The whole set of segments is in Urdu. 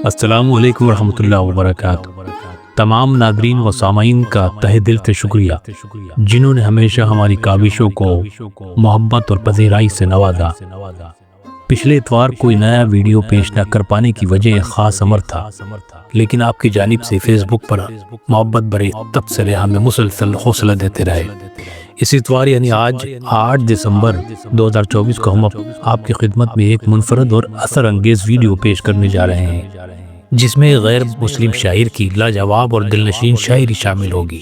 السلام علیکم ورحمۃ اللہ وبرکاتہ۔ تمام ناظرین و سامعین کا تہہ دل سے شکریہ جنہوں نے ہمیشہ ہماری کاوشوں کو محبت اور پذیرائی سے نوازا۔ پچھلے اتوار کوئی نیا ویڈیو پیش نہ کر پانے کی وجہ ایک خاص امر تھا، لیکن آپ کی جانب سے فیس بک پر محبت بھرے تبصرے ہمیں مسلسل حوصلہ دیتے رہے۔ اس اتوار یعنی آج 8 دسمبر 2024 کو ہم آپ کی خدمت میں ایک منفرد اور اثر انگیز ویڈیو پیش کرنے جا رہے ہیں، جس میں غیر مسلم شاعر کی لاجواب اور دلنشین شاعری شامل ہوگی۔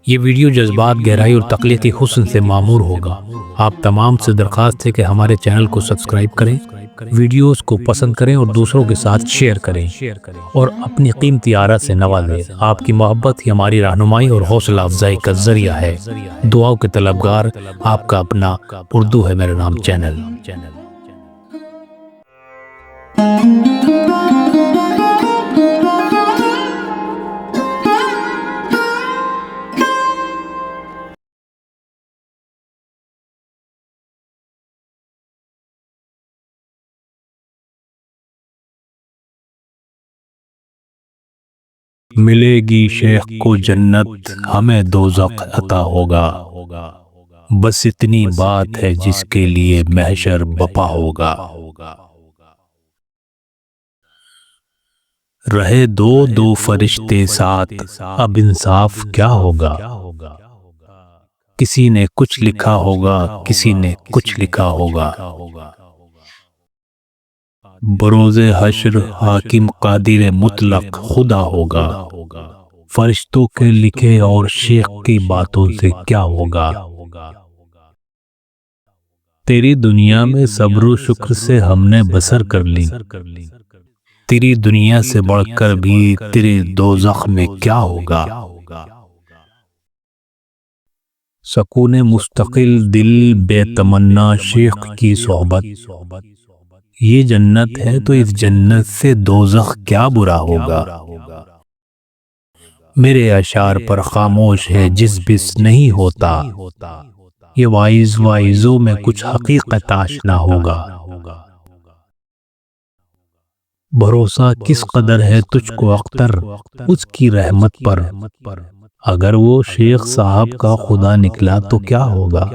یہ ویڈیو جذبات، گہرائی اور تخلیقی حسن سے معمور ہوگا۔ آپ تمام سے درخواست ہے کہ ہمارے چینل کو سبسکرائب کریں، ویڈیوز کو پسند کریں اور دوسروں کے ساتھ شیئر کریں اور اپنی قیمتی آرا سے نوازیں۔ آپ کی محبت ہی ہماری رہنمائی اور حوصلہ افزائی کا ذریعہ ہے۔ دعاؤں کے طلبگار آپ کا اپنا اردو ہے میرا نام چینل۔ ملے گی شیخ کو جنت، ہمیں دوزخ عطا ہوگا، بس اتنی بات ہے جس کے لیے محشر بپا ہوگا۔ رہے دو فرشتے ساتھ، اب انصاف کیا ہوگا؟ کسی نے کچھ لکھا ہوگا، کسی نے کچھ لکھا ہوگا۔ بروز حشر حاکم قادر مطلق خدا ہوگا، فرشتوں کے لکھے اور شیخ کی باتوں سے کیا ہوگا؟ تیری دنیا میں صبر و شکر سے ہم نے بسر کر لی، تیری دنیا سے بڑھ کر بھی تیرے دوزخ میں کیا ہوگا؟ سکون مستقل دل بے تمنا شیخ کی صحبت، یہ جنت ہے تو اس جنت سے دوزخ کیا برا ہوگا؟ میرے اشعار پر خاموش ہے جس بس نہیں ہوتا، یہ واعظوں میں کچھ حقیقت آشنا ہوگا۔ بھروسہ کس قدر ہے تجھ کو اختر اس کی رحمت پر، اگر وہ شیخ صاحب کا خدا نکلا تو کیا ہوگا؟